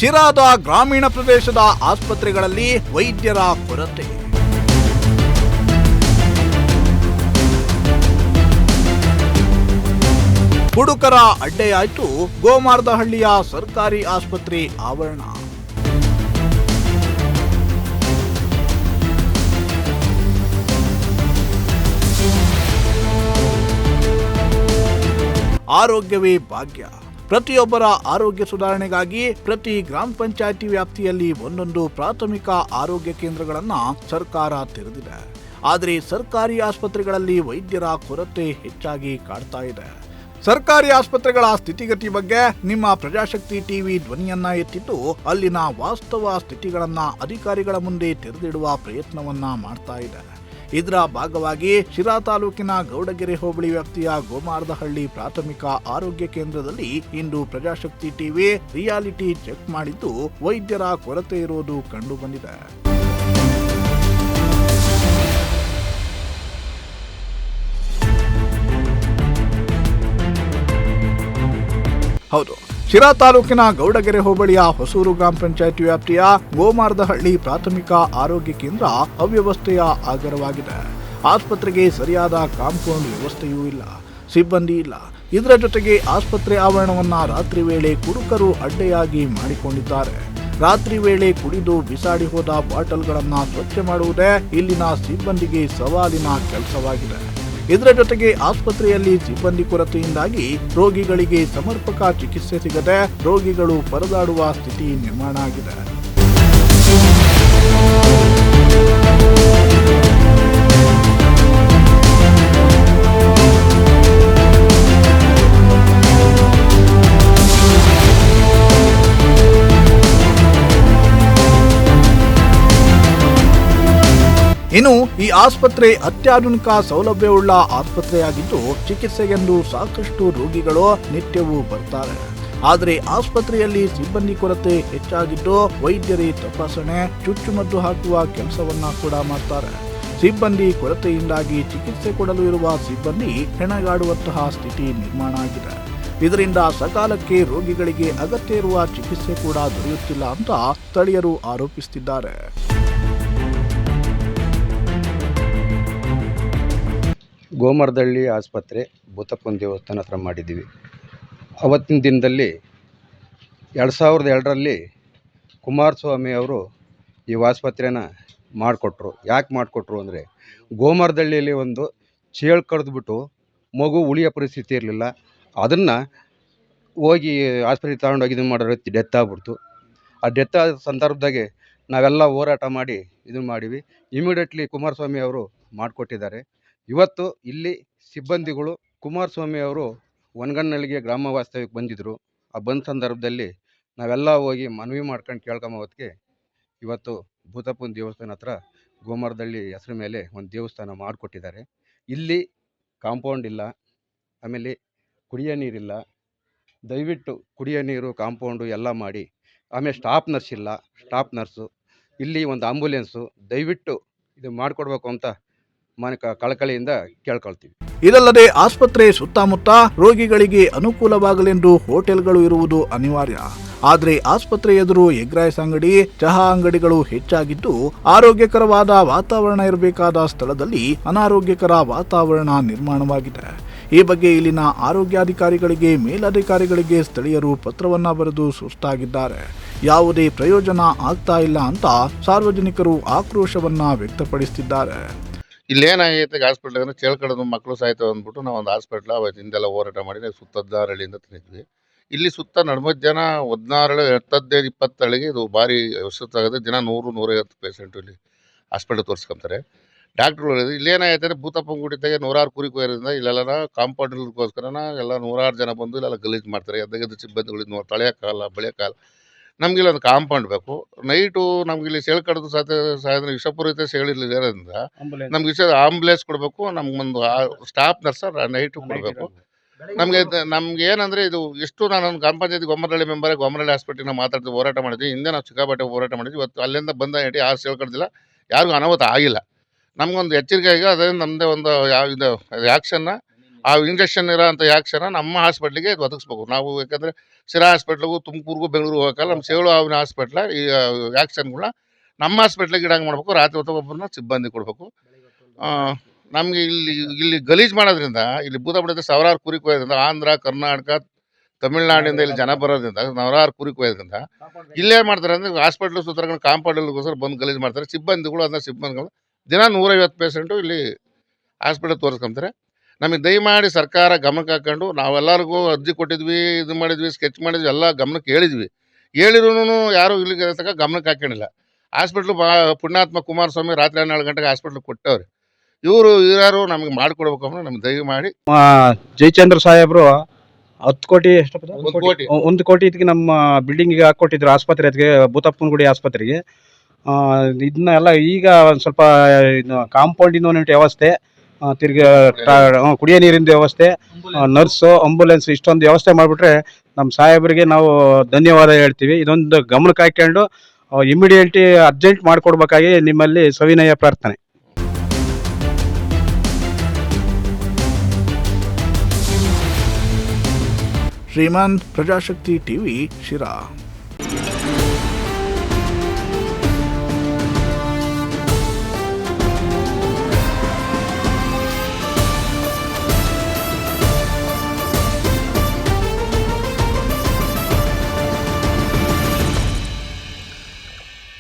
ಶಿರಾದ ಗ್ರಾಮೀಣ ಪ್ರದೇಶದ ಆಸ್ಪತ್ರೆಗಳಲ್ಲಿ ವೈದ್ಯರ ಕೊರತೆ. ಹುಡುಕರ ಅಡ್ಡೆಯಾಯ್ತು ಗೋಮಾರದಹಳ್ಳಿಯ ಸರ್ಕಾರಿ ಆಸ್ಪತ್ರೆ ಆವರಣ. ಆರೋಗ್ಯವೇ ಭಾಗ್ಯ. ಪ್ರತಿಯೊಬ್ಬರ ಆರೋಗ್ಯ ಸುಧಾರಣೆಗಾಗಿ ಪ್ರತಿ ಗ್ರಾಮ ಪಂಚಾಯಿತಿ ವ್ಯಾಪ್ತಿಯಲ್ಲಿ ಒಂದೊಂದು ಪ್ರಾಥಮಿಕ ಆರೋಗ್ಯ ಕೇಂದ್ರಗಳನ್ನು ಸರ್ಕಾರ ತೆರೆದಿದೆ. ಆದರೆ ಸರ್ಕಾರಿ ಆಸ್ಪತ್ರೆಗಳಲ್ಲಿ ವೈದ್ಯರ ಕೊರತೆ ಹೆಚ್ಚಾಗಿ ಕಾಡ್ತಾ ಇದೆ. ಸರ್ಕಾರಿ ಆಸ್ಪತ್ರೆಗಳ ಸ್ಥಿತಿಗತಿ ಬಗ್ಗೆ ನಿಮ್ಮ ಪ್ರಜಾಶಕ್ತಿ ಟಿವಿ ಧ್ವನಿಯನ್ನ ಎತ್ತಿದ್ದು ಅಲ್ಲಿನ ವಾಸ್ತವ ಸ್ಥಿತಿಗಳನ್ನ ಅಧಿಕಾರಿಗಳ ಮುಂದೆ ತೆರೆದಿಡುವ ಪ್ರಯತ್ನವನ್ನ ಮಾಡ್ತಾ ಇದೆ. ಇದರ ಭಾಗವಾಗಿ ಶಿರಾ ತಾಲೂಕಿನ ಗೌಡಗೆರೆ ಹೋಬಳಿ ವ್ಯಾಪ್ತಿಯ ಗೋಮಾರದಹಳ್ಳಿ ಪ್ರಾಥಮಿಕ ಆರೋಗ್ಯ ಕೇಂದ್ರದಲ್ಲಿ ಇಂದು ಪ್ರಜಾಶಕ್ತಿ ಟಿವಿ ರಿಯಾಲಿಟಿ ಚೆಕ್ ಮಾಡಿದ್ದು ವೈದ್ಯರ ಕೊರತೆ ಇರುವುದು ಕಂಡು ಬಂದಿದೆ. ಹೌದು, ಶಿರಾ ತಾಲೂಕಿನ ಗೌಡಗೆರೆ ಹೋಬಳಿಯ ಹೊಸೂರು ಗ್ರಾಮ ಪಂಚಾಯಿತಿ ವ್ಯಾಪ್ತಿಯ ಗೋಮಾರದಹಳ್ಳಿ ಪ್ರಾಥಮಿಕ ಆರೋಗ್ಯ ಕೇಂದ್ರ ಅವ್ಯವಸ್ಥೆಯ ಆಗರವಾಗಿದೆ. ಆಸ್ಪತ್ರೆಗೆ ಸರಿಯಾದ ಕಾಂಪೌಂಡ್ ವ್ಯವಸ್ಥೆಯೂ ಇಲ್ಲ, ಸಿಬ್ಬಂದಿ ಇಲ್ಲ. ಇದರ ಜೊತೆಗೆ ಆಸ್ಪತ್ರೆ ಆವರಣವನ್ನ ರಾತ್ರಿ ವೇಳೆ ಕುಡುಕರು ಅಡ್ಡೆಯಾಗಿ ಮಾಡಿಕೊಂಡಿದ್ದಾರೆ. ರಾತ್ರಿ ವೇಳೆ ಕುಡಿದು ಬಿಸಾಡಿ ಹೋದ ಬಾಟಲ್ಗಳನ್ನ ಸ್ವಚ್ಛ ಮಾಡುವುದೇ ಇಲ್ಲಿನ ಸಿಬ್ಬಂದಿಗೆ ಸವಾಲಿನ ಕೆಲಸವಾಗಿದೆ. ಇದರ ಜೊತೆಗೆ ಆಸ್ಪತ್ರೆಯಲ್ಲಿ ಸಿಬ್ಬಂದಿ ಕೊರತೆಯಿಂದಾಗಿ ರೋಗಿಗಳಿಗೆ ಸಮರ್ಪಕ ಚಿಕಿತ್ಸೆ ಸಿಗದೆ ರೋಗಿಗಳು ಪರದಾಡುವ ಸ್ಥಿತಿ ನಿರ್ಮಾಣ ಆಗಿದೆ. ಇನ್ನು ಈ ಆಸ್ಪತ್ರೆ ಅತ್ಯಾಧುನಿಕ ಸೌಲಭ್ಯವುಳ್ಳ ಆಸ್ಪತ್ರೆಯಾಗಿದ್ದು ಚಿಕಿತ್ಸೆಗೆಂದು ಸಾಕಷ್ಟು ರೋಗಿಗಳು ನಿತ್ಯವೂ ಬರ್ತಾರೆ. ಆದರೆ ಆಸ್ಪತ್ರೆಯಲ್ಲಿ ಸಿಬ್ಬಂದಿ ಕೊರತೆ ಹೆಚ್ಚಾಗಿದ್ದು ವೈದ್ಯರೇ ತಪಾಸಣೆ, ಚುಚ್ಚುಮದ್ದು ಹಾಕುವ ಕೆಲಸವನ್ನ ಕೂಡ ಮಾಡ್ತಾರೆ. ಸಿಬ್ಬಂದಿ ಕೊರತೆಯಿಂದಾಗಿ ಚಿಕಿತ್ಸೆ ಕೊಡಲು ಇರುವ ಸಿಬ್ಬಂದಿ ಹೆಣಗಾಡುವಂತಹ ಸ್ಥಿತಿ ನಿರ್ಮಾಣ ಆಗಿದೆ. ಇದರಿಂದ ಸಕಾಲಕ್ಕೆ ರೋಗಿಗಳಿಗೆ ಅಗತ್ಯ ಇರುವ ಚಿಕಿತ್ಸೆ ಕೂಡ ದೊರೆಯುತ್ತಿಲ್ಲ ಅಂತ ಸ್ಥಳೀಯರು ಆರೋಪಿಸುತ್ತಿದ್ದಾರೆ. ಗೋಮಾರದಹಳ್ಳಿ ಆಸ್ಪತ್ರೆ ಭೂತಪ್ಪನ ದೇವಸ್ಥಾನ ಹತ್ರ ಮಾಡಿದ್ದೀವಿ. ಅವತ್ತಿನ ದಿನದಲ್ಲಿ 2002ರಲ್ಲಿ ಕುಮಾರಸ್ವಾಮಿ ಅವರು ಈ ಆಸ್ಪತ್ರೆನ ಮಾಡಿಕೊಟ್ರು. ಯಾಕೆ ಮಾಡಿಕೊಟ್ರು ಅಂದರೆ ಗೋಮಾರದಹಳ್ಳಿಯಲ್ಲಿ ಒಂದು ಚೇಳು ಕಡಿದ್ಬಿಟ್ಟು ಮಗು ಉಳಿಯೋ ಪರಿಸ್ಥಿತಿ ಇರಲಿಲ್ಲ. ಅದನ್ನು ಹೋಗಿ ಆಸ್ಪತ್ರೆಗೆ ತಗೊಂಡೋಗಿ ಇದನ್ನು ಮಾಡೋ ಡೆತ್ ಆಗ್ಬಿಡ್ತು. ಆ ಡೆತ್ ಆದ ಸಂದರ್ಭದಾಗೆ ನಾವೆಲ್ಲ ಹೋರಾಟ ಮಾಡಿ ಇದನ್ನು ಮಾಡಿವಿ. ಇಮಿಡಿಯೇಟ್ಲಿ ಕುಮಾರಸ್ವಾಮಿ ಅವರು ಮಾಡಿಕೊಟ್ಟಿದ್ದಾರೆ. ಇವತ್ತು ಇಲ್ಲಿ ಸಿಬ್ಬಂದಿಗಳು ಕುಮಾರಸ್ವಾಮಿ ಅವರು ವನಗನಹಳ್ಳಿಗೆ ಗ್ರಾಮ ವಾಸ್ತವ್ಯಕ್ಕೆ ಬಂದಿದ್ದರು. ಆ ಬಂದ ಸಂದರ್ಭದಲ್ಲಿ ನಾವೆಲ್ಲ ಹೋಗಿ ಮನವಿ ಮಾಡ್ಕೊಂಡು ಕೇಳ್ಕೊಂಬವತ್ತಿಗೆ ಇವತ್ತು ಭೂತಪ್ಪನ ದೇವಸ್ಥಾನ ಹತ್ರ ಗೋಮಾರದಹಳ್ಳಿ ಹೆಸರು ಮೇಲೆ ಒಂದು ದೇವಸ್ಥಾನ ಮಾಡಿಕೊಟ್ಟಿದ್ದಾರೆ. ಇಲ್ಲಿ ಕಾಂಪೌಂಡ್ ಇಲ್ಲ, ಆಮೇಲೆ ಕುಡಿಯೋ ನೀರಿಲ್ಲ. ದಯವಿಟ್ಟು ಕುಡಿಯೋ ನೀರು, ಕಾಂಪೌಂಡು ಎಲ್ಲ ಮಾಡಿ. ಆಮೇಲೆ ಸ್ಟಾಫ್ ನರ್ಸ್ ಇಲ್ಲ, ಸ್ಟಾಫ್ ನರ್ಸು. ಇಲ್ಲಿ ಒಂದು ಆಂಬುಲೆನ್ಸು ದಯವಿಟ್ಟು ಇದು ಮಾಡಿಕೊಡ್ಬೇಕು ಅಂತ ಕಳಕಳಿಯಿಂದ ಕೇಳ್ಕೊಳ್ತೀವಿ. ಇದಲ್ಲದೆ ಆಸ್ಪತ್ರೆ ಸುತ್ತಮುತ್ತ ರೋಗಿಗಳಿಗೆ ಅನುಕೂಲವಾಗಲೆಂದು ಹೋಟೆಲ್ಗಳು ಇರುವುದು ಅನಿವಾರ್ಯ. ಆದರೆ ಆಸ್ಪತ್ರೆ ಎದುರು ಎಗ್ ರೈಸ್ ಅಂಗಡಿ, ಚಹಾ ಅಂಗಡಿಗಳು ಹೆಚ್ಚಾಗಿದ್ದು ಆರೋಗ್ಯಕರವಾದ ವಾತಾವರಣ ಇರಬೇಕಾದ ಸ್ಥಳದಲ್ಲಿ ಅನಾರೋಗ್ಯಕರ ವಾತಾವರಣ ನಿರ್ಮಾಣವಾಗಿದೆ. ಈ ಬಗ್ಗೆ ಇಲ್ಲಿನ ಆರೋಗ್ಯಾಧಿಕಾರಿಗಳಿಗೆ, ಮೇಲಧಿಕಾರಿಗಳಿಗೆ ಸ್ಥಳೀಯರು ಪತ್ರವನ್ನ ಬರೆದು ಸುಸ್ತಾಗಿದ್ದಾರೆ. ಯಾವುದೇ ಪ್ರಯೋಜನ ಆಗ್ತಾ ಇಲ್ಲ ಅಂತ ಸಾರ್ವಜನಿಕರು ಆಕ್ರೋಶವನ್ನ ವ್ಯಕ್ತಪಡಿಸುತ್ತಿದ್ದಾರೆ. ಇಲ್ಲೇನಾಗೈತೆ ಹಾಸ್ಪಿಟ್ಲ್ ಅಂದ್ರೆ ಚೇಳ್ಕಡೋದು ಮಕ್ಕಳು ಸಾಯ್ತವೆ ಅಂದ್ಬಿಟ್ಟು ನಾವು ಒಂದು ಹಾಸ್ಪಿಟ್ಲ್ ಅವತ್ತಿಂದೆಲ್ಲ ಹೋರಾಟ ಮಾಡಿ ಸುತ್ತ 16 ಹಳ್ಳಿಯಿಂದ ತಂದಿದ್ವಿ. ಇಲ್ಲಿ ಸುತ್ತ ನಡ್ಮಜ್ಜನ 16 15 20 ಹಳ್ಳಿಗೆ ಇದು ಭಾರಿ ಆಗುತ್ತೆ. ದಿನ 100-150 ಪೇಷೆಂಟು ಇಲ್ಲಿ ಹಾಸ್ಪಿಟ್ಲ್ ತೋರಿಸ್ಕೊಂತಾರೆ. ಡಾಕ್ಟ್ರುಗಳು ಇಲ್ಲೇನಾಗೈತೆ ಅಂದರೆ ಭೂತಪ್ಪನ ಗುಡಿ ತೆಗೆ 100 ಕುರಿ ಕೊಯ್ಯೋದ್ರಿಂದ ಇಲ್ಲೆಲ್ಲ ಕಾಂಪೌಂಡ್ಗೋಸ್ಕರನ ಎಲ್ಲ 100 ಜನ ಬಂದು ಇಲ್ಲೆಲ್ಲ ಗಲೀಜು ಮಾಡ್ತಾರೆ. ಎದ್ದು ಸಿಬ್ಬಂದಿಗಳು ತೊಳೆಯೋಕ್ಕಾಗಲ್ಲ, ಬೆಳೆಯೋಕ್ಕಾಗಲ್ಲ. ನಮಗಿಲ್ಲಿ ಒಂದು ಕಾಂಪೌಂಡ್ ಬೇಕು. ನೈಟು ನಮಗಿಲ್ಲಿ ಸೇಳು ಕಡಿದು ಸಾಯೋದ್ರೆ ವಿಷಪೂರಿತ ಸೇಳಿರೋದ್ರಿಂದ ನಮ್ಗೆ ಆಂಬುಲೆನ್ಸ್ ಕೊಡಬೇಕು. ನಮ್ಗೊಂದು ಸ್ಟಾಫ್ ನರ್ಸ ನೈಟು ಕೊಡಬೇಕು. ನಮ್ಗೆ ಏನಂದರೆ ಇದು ಎಷ್ಟು ನಾನು ಗ್ರಾಮ ಪಂಚಾಯತಿ ಗೋಮಾರದಹಳ್ಳಿ ಮೆಂಬರ್, ಗೋಮಾರದಹಳ್ಳಿ ಹಾಸ್ಪಿಟ್ಲಿನ ಮಾತಾಡ್ತೀವಿ, ಹೋರಾಟ ಮಾಡಿದ್ವಿ. ಹಿಂದೆ ನಾವು ಸಿಕ್ಕಾಪಟ್ಟೆ ಹೋರಾಟ ಮಾಡಿದ್ವಿ. ಇವತ್ತು ಅಲ್ಲಿಂದ ಬಂದ ಹೇಳಿ ಯಾರು ಸೇಳು ಕಡ್ದಿಲ್ಲ, ಯಾರಿಗೂ ಅನಾಹುತ ಆಗಿಲ್ಲ. ನಮಗೊಂದು ಎಚ್ಚರಿಕೆ ಆಗಿ ಅದೇ ನಮ್ಮದೇ ಒಂದು ಇದು ಆ್ಯಕ್ಷನ್ನ ಆ ಇಂಜೆಕ್ಷನ್ ಇರೋಂಥ ಯಾಕ್ಷನ ನಮ್ಮ ಹಾಸ್ಪಿಟ್ಲಿಗೆ ಒದಗಿಸ್ಬೇಕು ನಾವು. ಯಾಕಂದರೆ ಸಿರಾ ಹಾಸ್ಪಿಟ್ಲಿಗೂ ತುಮಕೂರಿಗೂ ಬೆಂಗಳೂರು ಹೋಗೋಕ್ಕಲ್ಲ. ನಮ್ಮ ಸೇವಳು ಹಾವಿನ ಹಾಸ್ಪಿಟ್ಲ ಈ ವ್ಯಾಕ್ಸಿನ್ಗಳನ್ನ ನಮ್ಮ ಹಾಸ್ಪಿಟ್ಲಿಗೆ ಇಡಂಗೆ ಮಾಡಬೇಕು. ರಾತ್ರಿ ಹೊತ್ತು ಒಬ್ಬರನ್ನ ಸಿಬ್ಬಂದಿ ಕೊಡಬೇಕು. ನಮಗೆ ಇಲ್ಲಿ ಗಲೀಜು ಮಾಡೋದ್ರಿಂದ, ಇಲ್ಲಿ ಭೂತ ಬಿಡೋದು ಸಾವಿರಾರು ಕುರಿ ಕೊಯ್ಯೋದ್ರಿಂದ, ಆಂಧ್ರ, ಕರ್ನಾಟಕ, ತಮಿಳ್ನಾಡಿಂದ ಇಲ್ಲಿ ಜನ ಬರೋದ್ರಿಂದ, ಸಾವಿರಾರು ಕುರಿ ಕೊಯ್ಯೋದ್ರಿಂದ ಇಲ್ಲೇ ಮಾಡ್ತಾರೆ ಅಂದರೆ ಹಾಸ್ಪಿಟ್ಲ್ ಸುತ್ತರ್ಕೊಂಡು ಕಾಂಪೌಂಡಲ್ಗೋಸ್ಕರ ಬಂದು ಗಲೀಜು ಮಾಡ್ತಾರೆ. ಸಿಬ್ಬಂದಿಗಳು ಅದನ್ನ ಸಿಬ್ಬಂದಿಗಳು ದಿನ 150 ಪೇಷೆಂಟು ಇಲ್ಲಿ ಹಾಸ್ಪಿಟಲ್ ತೋರಿಸ್ಕೊಂತಾರೆ. ನಮಗೆ ದಯಮಾಡಿ ಸರ್ಕಾರ ಗಮನಕ್ಕೆ ಹಾಕ್ಕೊಂಡು, ನಾವೆಲ್ಲರಿಗೂ ಅರ್ಜಿ ಕೊಟ್ಟಿದ್ವಿ, ಇದು ಮಾಡಿದ್ವಿ, ಸ್ಕೆಚ್ ಮಾಡಿದ್ವಿ, ಎಲ್ಲ ಗಮನಕ್ಕೆ ಹೇಳಿದ್ವಿ. ಹೇಳಿರೂ ಯಾರೂ ಇಲ್ಲಿಗೆ ತನಕ ಗಮನಕ್ಕೆ ಹಾಕ್ಕೊಂಡಿಲ್ಲ. ಹಾಸ್ಪಿಟ್ಲು ಪುಣ್ಯಾತ್ಮ ಕುಮಾರಸ್ವಾಮಿ ರಾತ್ರಿ 12 ಗಂಟೆಗೆ ಹಾಸ್ಪಿಟ್ಲ್ ಕೊಟ್ಟವ್ರೆ. ಇವರು ಯಾರು ನಮಗೆ ಮಾಡಿಕೊಡ್ಬೇಕು ಅಂದ್ರೆ ನಮ್ಗೆ ದಯಮಾಡಿ ಜಯಚಂದ್ರ ಸಾಹೇಬರು 10 ಕೋಟಿ ಎಷ್ಟು 1 ಕೋಟಿ 1 ಕೋಟಿ ಇದಕ್ಕೆ ನಮ್ಮ ಬಿಲ್ಡಿಂಗಿಗೆ ಹಾಕೊಟ್ಟಿದ್ರು, ಆಸ್ಪತ್ರೆ ಅದಕ್ಕೆ ಭೂತಪ್ಪನಗುಡಿ ಆಸ್ಪತ್ರೆಗೆ. ಇದನ್ನೆಲ್ಲ ಈಗ ಒಂದು ಸ್ವಲ್ಪ ಕಾಂಪೌಂಡಿನ ಒಂದು ವ್ಯವಸ್ಥೆ, ತಿರ್ಗಿ ಕುಡಿಯೋ ನೀರಿನ ವ್ಯವಸ್ಥೆ, ನರ್ಸು, ಆಂಬುಲೆನ್ಸ್ ಇಷ್ಟೊಂದು ವ್ಯವಸ್ಥೆ ಮಾಡಿಬಿಟ್ರೆ ನಮ್ಮ ಸಾಹೇಬರಿಗೆ ನಾವು ಧನ್ಯವಾದ ಹೇಳ್ತೀವಿ. ಇದೊಂದು ಗಮನಕ್ಕೆ ಹಾಕ್ಕೊಂಡು ಇಮಿಡಿಯೇಟ್ಲಿ ಅರ್ಜೆಂಟ್ ಮಾಡಿಕೊಡ್ಬೇಕಾಗಿ ನಿಮ್ಮಲ್ಲಿ ಸವಿನಯ ಪ್ರಾರ್ಥನೆ. ಶ್ರೀಮಂತ್, ಪ್ರಜಾಶಕ್ತಿ ಟಿವಿ, ಶಿರಾ.